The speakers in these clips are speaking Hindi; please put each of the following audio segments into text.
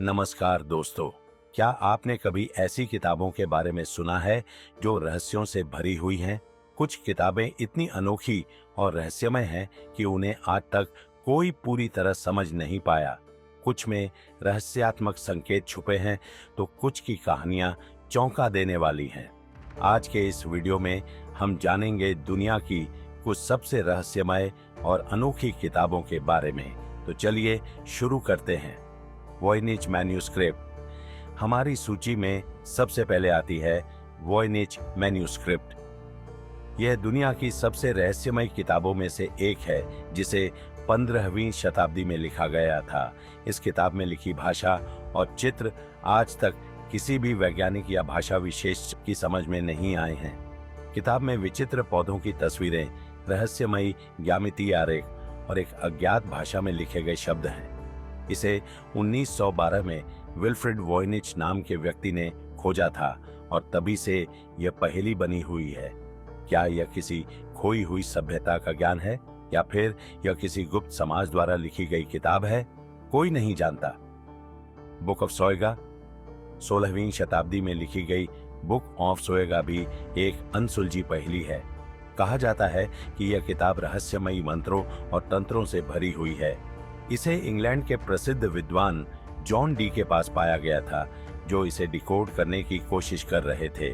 नमस्कार दोस्तों, क्या आपने कभी ऐसी किताबों के बारे में सुना है जो रहस्यों से भरी हुई हैं? कुछ किताबें इतनी अनोखी और रहस्यमय हैं कि उन्हें आज तक कोई पूरी तरह समझ नहीं पाया। कुछ में रहस्यात्मक संकेत छुपे हैं, तो कुछ की कहानियां चौंका देने वाली हैं। आज के इस वीडियो में हम जानेंगे दुनिया की कुछ सबसे रहस्यमय और अनोखी किताबों के बारे में। तो चलिए शुरू करते हैं। Voynich manuscript. हमारी सूची में सबसे पहले आती है वॉयनिच मैन्यूस्क्रिप्ट। यह दुनिया की सबसे रहस्यमय किताबों में से एक है, जिसे 15वीं शताब्दी में लिखा गया था। इस किताब में लिखी भाषा और चित्र आज तक किसी भी वैज्ञानिक या भाषा विशेष की समझ में नहीं आए हैं। किताब में विचित्र पौधों की तस्वीरें, रहस्यमयी ज्यामितीय आरेख और एक अज्ञात भाषा में लिखे गए शब्द हैं। इसे 1912 में विल्फ्रेड वॉयनिच नाम के व्यक्ति ने खोजा था और तभी से यह पहेली बनी हुई है। क्या यह किसी खोई हुई सभ्यता का ज्ञान है या फिर यह किसी गुप्त समाज द्वारा लिखी गई किताब है? कोई नहीं जानता। Book of सोएगा। 16वीं शताब्दी में लिखी गई बुक ऑफ सोएगा भी एक अनसुलझी पहेली है। कहा जाता है कि यह किताब रहस्यमयी मंत्रों और तंत्रों से भरी हुई है। इसे इंग्लैंड के प्रसिद्ध विद्वान जॉन डी के पास पाया गया था, जो इसे डिकोड करने की कोशिश कर रहे थे।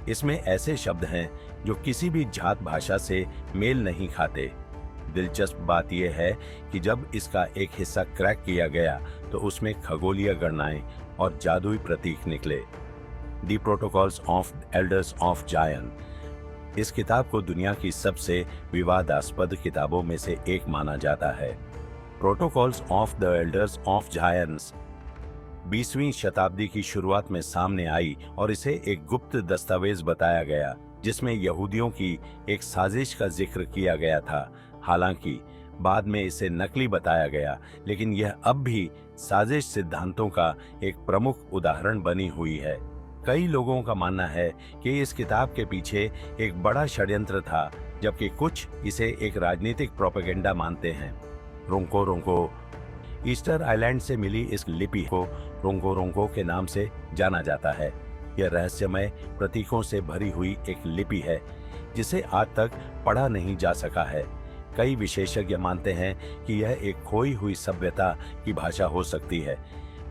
इसमें ऐसे शब्द हैं जो किसी भी जात भाषा से मेल नहीं खाते। दिलचस्प बात यह है कि जब इसका एक हिस्सा क्रैक किया गया तो उसमें खगोलीय गणनाएं और जादुई प्रतीक निकले। दी प्रोटोकॉल्स ऑफ एल्डर्स ऑफ जायन। इस किताब को दुनिया की सबसे विवादास्पद किताबों में से एक माना जाता है। Protocols of the elders of Zion 20वीं शताब्दी की शुरुआत में सामने आई और इसे एक गुप्त दस्तावेज बताया गया, जिसमें यहूदियों की एक साजिश का जिक्र किया गया था। हालांकि बाद में इसे नकली बताया गया, लेकिन यह अब भी साजिश सिद्धांतों का एक प्रमुख उदाहरण बनी हुई है। कई लोगों का मानना है कि इस किताब के पीछे एक बड़ा षड्यंत्र था, जबकि कुछ इसे एक राजनीतिक प्रोपेगेंडा मानते हैं। रोंको रोंको। ईस्टर आइलैंड से मिली इस लिपि को रोंको रोंको के नाम से जाना जाता है। यह रहस्यमय प्रतीकों से भरी हुई एक लिपि है, जिसे आज तक पढ़ा नहीं जा सका है। कई विशेषज्ञ मानते हैं कि यह एक खोई हुई सभ्यता की भाषा हो सकती है,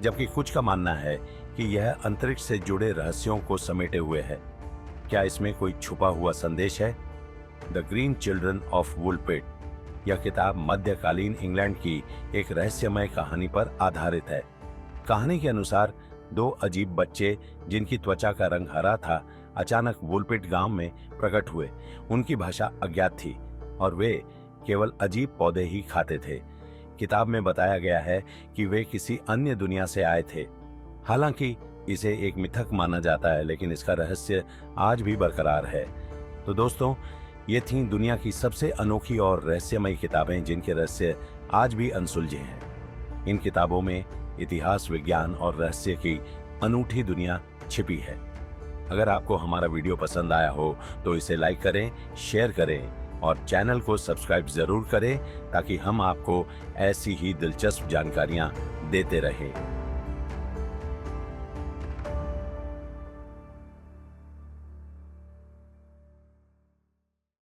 जबकि कुछ का मानना है कि यह अंतरिक्ष से जुड़े रहस्यों को समेटे हुए है। क्या इसमें कोई छुपा हुआ संदेश है? The green children of Woolpit. यह किताब मध्यकालीन इंग्लैंड की एक रहस्यमय कहानी पर आधारित है। कहानी के अनुसार दो अजीब बच्चे, जिनकी त्वचा का रंग हरा था, अचानक वुलपिट गांव में प्रकट हुए। उनकी भाषा अज्ञात थी और वे केवल अजीब पौधे ही खाते थे। किताब में बताया गया है कि वे किसी अन्य दुनिया से आए थे। हालांकि इसे एक मिथक माना जाता है, लेकिन इसका रहस्य आज भी बरकरार है। तो दोस्तों, ये थीं दुनिया की सबसे अनोखी और रहस्यमय किताबें, जिनके रहस्य आज भी अनसुलझे हैं। इन किताबों में इतिहास, विज्ञान और रहस्य की अनूठी दुनिया छिपी है। अगर आपको हमारा वीडियो पसंद आया हो तो इसे लाइक करें, शेयर करें और चैनल को सब्सक्राइब जरूर करें, ताकि हम आपको ऐसी ही दिलचस्प जानकारियां देते रहें।